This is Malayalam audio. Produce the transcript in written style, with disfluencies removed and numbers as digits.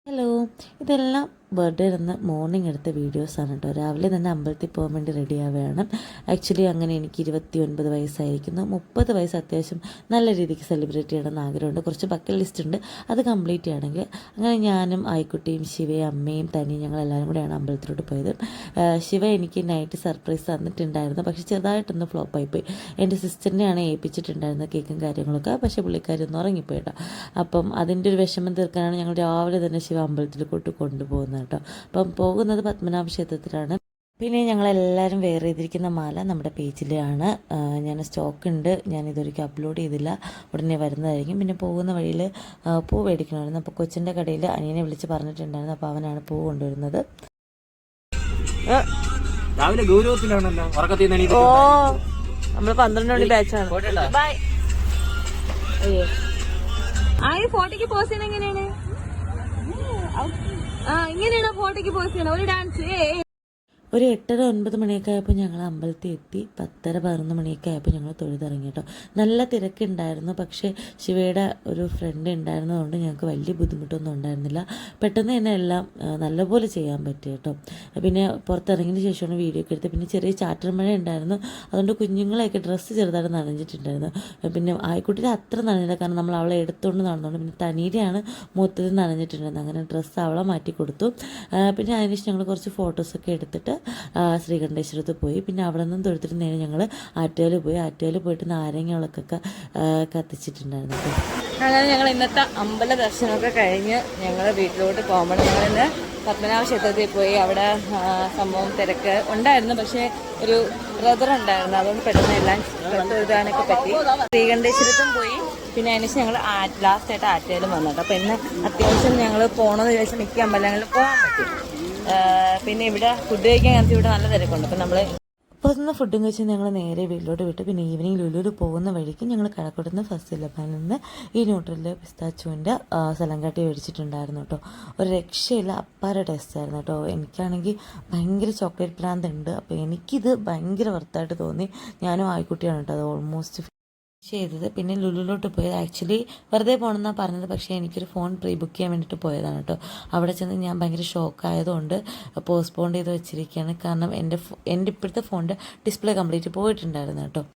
ഹലോ, ഇതെല്ലാം ബർത്ത്ഡേ അന്ന് മോർണിംഗ് എടുത്ത വീഡിയോസാണ് കേട്ടോ. രാവിലെ തന്നെ അമ്പലത്തിൽ പോകാൻ വേണ്ടി റെഡി ആവുകയാണ്. ആക്ച്വലി അങ്ങനെ എനിക്ക് 29 വയസ്സായിരിക്കുന്നു. 30 വയസ്സ് അത്യാവശ്യം നല്ല രീതിക്ക് സെലിബ്രേറ്റ് ചെയ്യണമെന്ന് ആഗ്രഹമുണ്ട്. കുറച്ച് ബക്കറ്റ് ലിസ്റ്റ് ഉണ്ട്, അത് കംപ്ലീറ്റ് ചെയ്യണമെങ്കിൽ. അങ്ങനെ ഞാനും ആയിക്കുട്ടിയും ശിവയും അമ്മയും തനിയും ഞങ്ങളെല്ലാവരും കൂടെയാണ് അമ്പലത്തിലോട്ട് പോയത്. ശിവ എനിക്ക് നൈറ്റ് സർപ്രൈസ് തന്നിട്ടുണ്ടായിരുന്നു, പക്ഷേ ചെറുതായിട്ടൊന്ന് ഫ്ലോപ്പായിപ്പോയി. എൻ്റെ സിസ്റ്ററിനെയാണ് ഏൽപ്പിച്ചിട്ടുണ്ടായിരുന്നത് കേക്കും കാര്യങ്ങളൊക്കെ, പക്ഷേ പുള്ളിക്കാരി ഒന്ന് ഉറങ്ങിപ്പോയിട്ടോ. അപ്പം അതിൻ്റെ ഒരു വിഷമം തീർക്കാനാണ് ഞങ്ങൾ രാവിലെ തന്നെ ശിവ അമ്പലത്തിലോട്ട് കൊണ്ടുപോകുന്നത് കേട്ടോ. അപ്പം പോകുന്നത് പത്മനാഭ ക്ഷേത്രത്തിലാണ്. പിന്നെ ഞങ്ങളെല്ലാവരും വെയർ ചെയ്തിരിക്കുന്ന മാല നമ്മുടെ പേജിലാണ്. ഞാൻ സ്റ്റോക്ക് ഉണ്ട്, ഞാൻ ഇതൊരിക്കലും അപ്ലോഡ് ചെയ്തില്ല, ഉടനെ വരുന്നതായിരിക്കും. പിന്നെ പോകുന്ന വഴിയിൽ പൂ മേടിക്കണമായിരുന്നു. അപ്പോൾ കൊച്ചിൻ്റെ കടയിൽ അനിയനെ വിളിച്ച് പറഞ്ഞിട്ടുണ്ടായിരുന്നു, അപ്പോൾ അവനാണ് പൂ കൊണ്ടുവരുന്നത്. രാവിലെ ഗൗരവത്തിലാണല്ലോ. ഓ, നമ്മള് 12 മണി ബാച്ചാണ്. ഫോട്ടോക്ക് പോസ് ചെയ്യണം എങ്ങനെയാണ്? ഇങ്ങനെയാണ് ഫോട്ടോക്ക് പോസ് ചെയ്യണം. ഒരു ഡാൻസ്. ഒരു 8:30-9 മണിയൊക്കെ ആയപ്പോൾ ഞങ്ങൾ അമ്പലത്തിൽ എത്തി. 10:30-11 മണിയൊക്കെ ആയപ്പോൾ ഞങ്ങൾ തൊഴുതിറങ്ങി കേട്ടോ. നല്ല തിരക്കുണ്ടായിരുന്നു, പക്ഷേ ശിവയുടെ ഒരു ഫ്രണ്ട് ഉണ്ടായിരുന്നതുകൊണ്ട് ഞങ്ങൾക്ക് വലിയ ബുദ്ധിമുട്ടൊന്നും ഉണ്ടായിരുന്നില്ല. പെട്ടെന്ന് തന്നെ എല്ലാം നല്ലപോലെ ചെയ്യാൻ പറ്റി കേട്ടോ. പിന്നെ പുറത്തിറങ്ങിയതിന് ശേഷമാണ് വീഡിയോ ഒക്കെ എടുത്ത്. പിന്നെ ചെറിയ ചാറ്റൽ മഴ ഉണ്ടായിരുന്നു, അതുകൊണ്ട് കുഞ്ഞുങ്ങളെയൊക്കെ ഡ്രസ്സ് ചെറുതായിട്ട് നനഞ്ഞിട്ടുണ്ടായിരുന്നു. പിന്നെ ആയിക്കുട്ടിയുടെ അത്ര നനഞ്ഞില്ല, കാരണം നമ്മൾ അവളെ എടുത്തുകൊണ്ട് നടന്നുകൊണ്ട്. പിന്നെ തനീരെയാണ് മൊത്തത്തിൽ നനഞ്ഞിട്ടുണ്ടായിരുന്നത്. അങ്ങനെ ഡ്രസ്സ് അവളെ മാറ്റി കൊടുത്തു. പിന്നെ അതിനുശേഷം ഞങ്ങൾ കുറച്ച് ഫോട്ടോസൊക്കെ എടുത്തിട്ട് ശ്രീകണ്ഠേശ്വരത്ത് പോയി. പിന്നെ അവിടെ നിന്നും തൊഴുത്തിട്ട് നേരെ ഞങ്ങൾ ആറ്റുകാൽ പോയി. ആറ്റുകാൽ പോയിട്ട് നാരങ്ങ വിളക്കൊക്കെ കത്തിച്ചിട്ടുണ്ടായിരുന്നു. അങ്ങനെ ഞങ്ങൾ ഇന്നത്തെ അമ്പല ദർശനമൊക്കെ കഴിഞ്ഞ് ഞങ്ങൾ വീട്ടിലോട്ട് പോകുമ്പോൾ ഞങ്ങളിന്ന് പത്മനാഭ ക്ഷേത്രത്തിൽ പോയി. അവിടെ സംഭവം തിരക്ക് ഉണ്ടായിരുന്നു, പക്ഷേ ഒരു ബ്രദർ ഉണ്ടായിരുന്നു, അതുകൊണ്ട് പെട്ടെന്ന് എല്ലാം എഴുതാനൊക്കെ പറ്റി. ശ്രീകണ്ഠേശ്വരത്തും പോയി. പിന്നെ അതിനുശേഷം ഞങ്ങൾ ലാസ്റ്റായിട്ട് ആറ്റുകാലും വന്നിട്ട്. അപ്പോൾ ഇന്ന് അത്യാവശ്യം ഞങ്ങൾ പോകണമെന്ന് ചോദിച്ചാൽ മിക്ക അമ്പലങ്ങളിൽ പോകാൻ പറ്റും. പിന്നെ ഇവിടെ ഫുഡ് കഴിക്കാൻ ഞങ്ങൾക്ക് ഇവിടെ നല്ല തിരക്കുണ്ട്. അപ്പം നമ്മൾ പുറത്തുനിന്ന് ഫുഡും കഴിച്ച് ഞങ്ങൾ നേരെ വീട്ടിലോട്ട് വിട്ടു. പിന്നെ ഈവനിങ് ലുലുവിൽ പോകുന്ന വഴിക്ക് ഞങ്ങൾ കഴക്കൂട്ടുന്ന ഫസ്റ്റ് ലബാനിൽ നിന്ന് ഈ ന്യൂട്രലിൻ്റെ പിസ്താച്ചുവിൻ്റെ സലങ്കാട്ടി മേടിച്ചിട്ടുണ്ടായിരുന്നു കേട്ടോ. ഒരു രക്ഷയില്ല, അപ്പാര ടേസ്റ്റായിരുന്നു കേട്ടോ. എനിക്കാണെങ്കിൽ ഭയങ്കര ചോക്ലേറ്റ് ഭ്രാന്ത് ഉണ്ട്, അപ്പോൾ എനിക്കിത് ഭയങ്കര വർത്തായിട്ട് തോന്നി. ഞാനും ആയിക്കുട്ടിയാണ് കേട്ടോ അത് ഓൾമോസ്റ്റ് ചെയ്തത്. പിന്നെ ലുലുവിലോട്ട് പോയത് ആക്ച്വലി വെറുതെ പോകണമെന്നാണ് പറഞ്ഞത്, പക്ഷേ എനിക്കൊരു ഫോൺ പ്രീ ബുക്ക് ചെയ്യാൻ വേണ്ടിയിട്ട് പോയതാണ് കേട്ടോ. അവിടെ ചെന്ന് ഞാൻ ഭയങ്കര ഷോക്കായതുകൊണ്ട് പോസ്റ്റ്പോൺ ചെയ്ത് വെച്ചിരിക്കുകയാണ്, കാരണം എൻ്റെ ഇപ്പോഴത്തെ ഫോണിൻ്റെ ഡിസ്പ്ലേ കംപ്ലീറ്റ് പോയിട്ടുണ്ടായിരുന്നു കേട്ടോ.